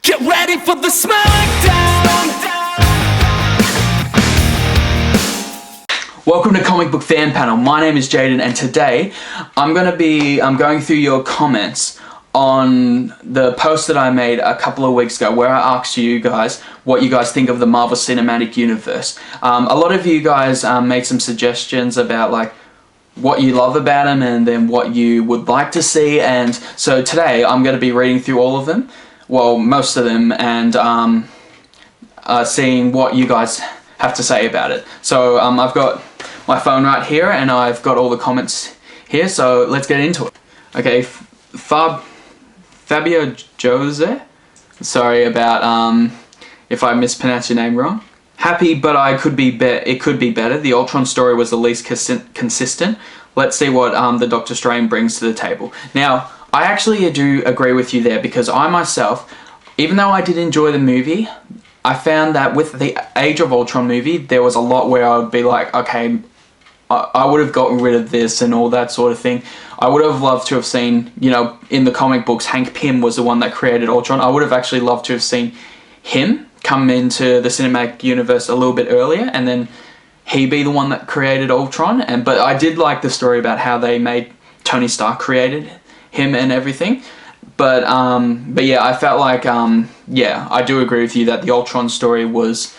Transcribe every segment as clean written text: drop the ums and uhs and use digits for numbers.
Get ready for the smackdown! Welcome to Comic Book Fan Panel. My name is Jaden, and today I'm going through your comments on the post that I made a couple of weeks ago where I asked you guys what you guys think of the Marvel Cinematic Universe. A lot of you guys made some suggestions about like what you love about them and then what you would like to see, and so today I'm going to be reading through all of them, well, most of them, and seeing what you guys have to say about it. So I've got my phone right here and I've got all the comments here, so let's get into it. Okay, Fabio Jose, sorry about if I mispronounced your name wrong. Happy, but it could be better. The Ultron story was the least consistent. Let's see what the Doctor Strange brings to the table. Now, I actually do agree with you there, because I myself, even though I did enjoy the movie, I found that with the Age of Ultron movie, there was a lot where I would be like, okay, I would have gotten rid of this and all that sort of thing. I would have loved to have seen, you know, in the comic books, Hank Pym was the one that created Ultron. I would have actually loved to have seen him come into the cinematic universe a little bit earlier, and then he be the one that created Ultron. But I did like the story about how they made Tony Stark created him and everything. But yeah, I felt like yeah, I do agree with you that the Ultron story was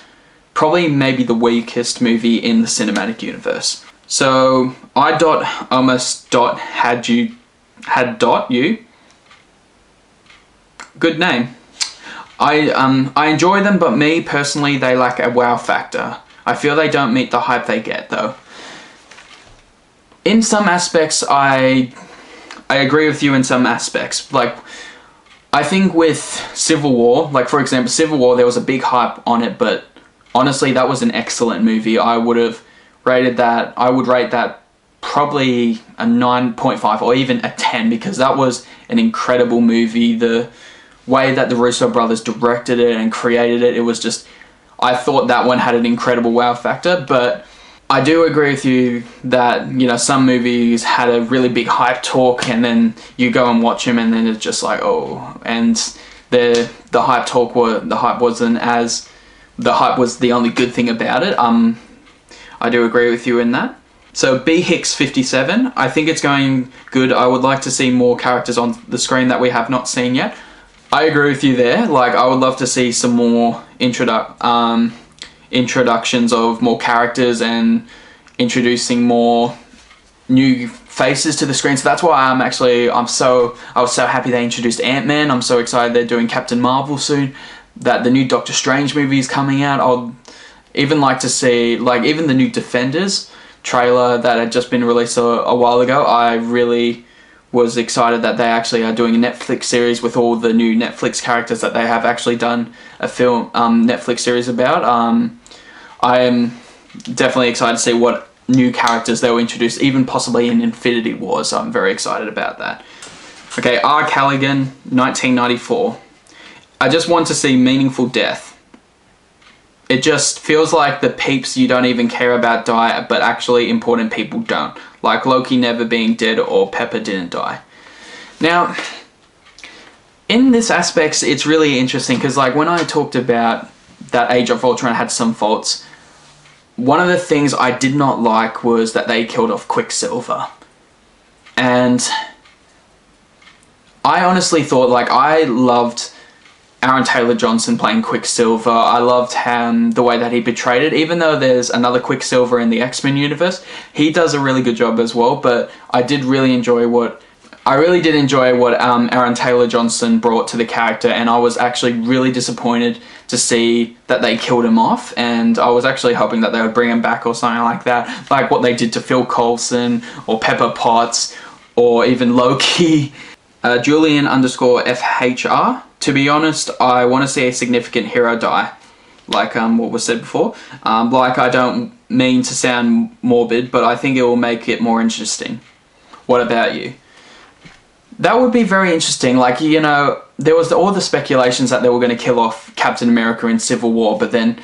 probably maybe the weakest movie in the cinematic universe. So had you. Good name. I enjoy them, but me personally, they lack a wow factor. I feel they don't meet the hype they get, though. In some aspects, I agree with you in some aspects. Like, I think with Civil War, like for example, Civil War, there was a big hype on it, but honestly, that was an excellent movie. I would rate that probably a 9.5 or even a 10, because that was an incredible movie. The way that the Russo brothers directed it and created it, it was just, I thought that one had an incredible wow factor. But I do agree with you that, you know, some movies had a really big hype talk, and then you go and watch them and then it's just like, oh, and the hype was the only good thing about it. I do agree with you in that. So B Hicks 57, I think it's going good. I would like to see more characters on the screen that we have not seen yet. I agree with you there. Like, I would love to see some more introductions of more characters and introducing more new faces to the screen. So that's why I was so happy they introduced Ant-Man. I'm so excited they're doing Captain Marvel soon. That the new Doctor Strange movie is coming out. I'd even like to see, like, even the new Defenders trailer that had just been released a while ago. I really was excited that they actually are doing a Netflix series with all the new Netflix characters that they have actually done a film Netflix series about. I am definitely excited to see what new characters they will introduce, even possibly in Infinity War, so I'm very excited about that. Okay, R. Callaghan, 1994. I just want to see meaningful death. It just feels like the peeps you don't even care about die, but actually important people don't. Like Loki never being dead or Pepper didn't die. Now, in this aspect, it's really interesting, because like when I talked about that Age of Ultron had some faults, one of the things I did not like was that they killed off Quicksilver. And I honestly thought, like, I loved Aaron Taylor-Johnson playing Quicksilver. I loved the way that he portrayed it. Even though there's another Quicksilver in the X-Men universe, he does a really good job as well. But I really did enjoy what Aaron Taylor-Johnson brought to the character, and I was actually really disappointed to see that they killed him off, and I was actually hoping that they would bring him back or something like that, like what they did to Phil Coulson or Pepper Potts or even Loki. Julian_FHR. To be honest, I want to see a significant hero die, like what was said before. Like, I don't mean to sound morbid, but I think it will make it more interesting. What about you? That would be very interesting. Like, you know, there was all the speculations that they were going to kill off Captain America in Civil War, but then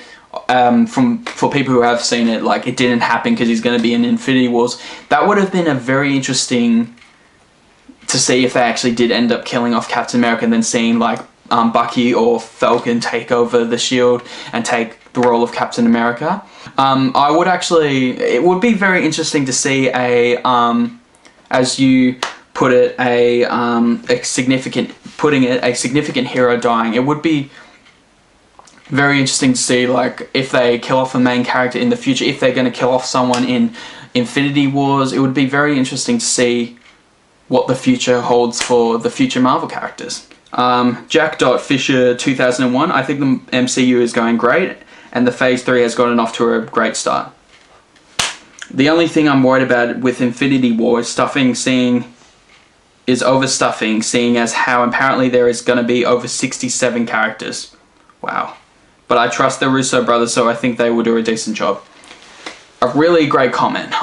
for people who have seen it, like, it didn't happen because he's going to be in Infinity Wars. That would have been a very interesting to see if they actually did end up killing off Captain America, and then seeing like Bucky or Falcon take over the shield and take the role of Captain America. It would be very interesting to see as you put it, a significant hero dying. It would be very interesting to see, like, if they kill off a main character in the future, if they're going to kill off someone in Infinity Wars. It would be very interesting to see what the future holds for the future Marvel characters. Jack.Fisher 2001, I think the MCU is going great, and the Phase 3 has gotten off to a great start. The only thing I'm worried about with Infinity War is overstuffing, seeing as how apparently there is going to be over 67 characters. Wow. But I trust the Russo brothers, so I think they will do a decent job. A really great comment.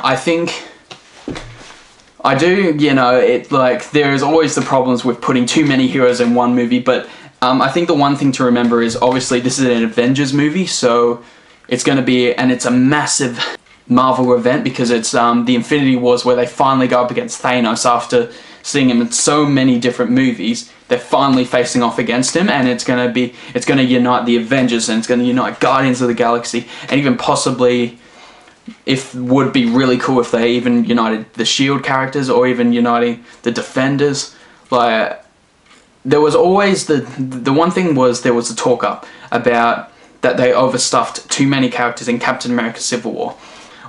There's always the problems with putting too many heroes in one movie, but I think the one thing to remember is, obviously this is an Avengers movie, so it's going to be, and it's a massive Marvel event because it's the Infinity Wars where they finally go up against Thanos after seeing him in so many different movies. They're finally facing off against him, and it's going to unite the Avengers, and it's going to unite Guardians of the Galaxy, and even possibly, would be really cool if they even united the Shield characters, or even uniting the Defenders. Like, there was always the one thing was, there was a talk up about that they overstuffed too many characters in Captain America Civil War.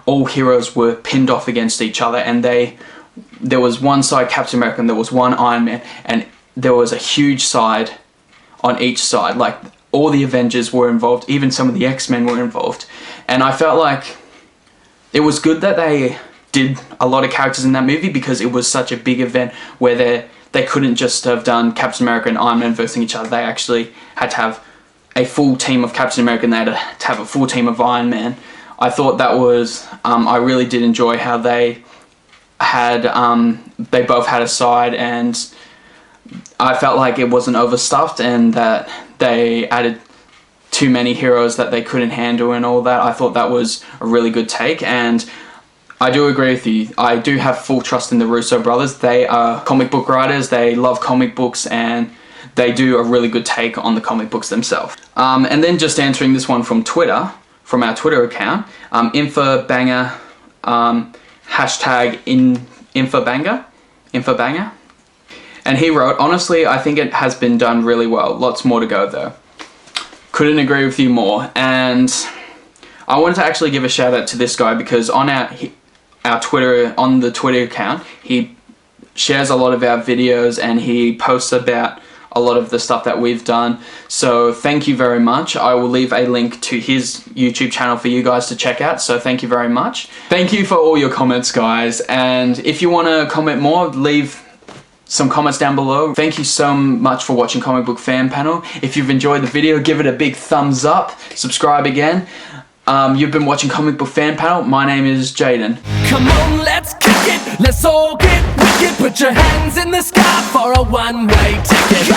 All heroes were pinned off against each other, and there was one side Captain America and there was one Iron Man, and there was a huge side on each side. Like, all the Avengers were involved, even some of the X-Men were involved. And I felt like it was good that they did a lot of characters in that movie, because it was such a big event where they couldn't just have done Captain America and Iron Man versus each other. They actually had to have a full team of Captain America, and they had to have a full team of Iron Man. I thought that was, I really did enjoy how they both had a side, and I felt like it wasn't overstuffed and that they added too many heroes that they couldn't handle and all that. I thought that was a really good take, and I do agree with you. I do have full trust in the Russo brothers. They are comic book writers, they love comic books, and they do a really good take on the comic books themselves. And then just answering this one from Twitter, from our Twitter account, InFa Banger, hashtag InFa Banger. And he wrote, honestly, I think it has been done really well. Lots more to go though. Couldn't agree with you more. And I wanted to actually give a shout out to this guy, because on our Twitter, on the Twitter account, he shares a lot of our videos and he posts about a lot of the stuff that we've done. So thank you very much. I will leave a link to his YouTube channel for you guys to check out. So thank you very much. Thank you for all your comments, guys. And if you want to comment more, leave some comments down below. Thank you so much for watching Comic Book Fan Panel. If you've enjoyed the video, give it a big thumbs up. Subscribe again. You've been watching Comic Book Fan Panel. My name is Jaden. Come on, let's kick it. Let's all get wicked. Put your hands in the sky for a one-way ticket.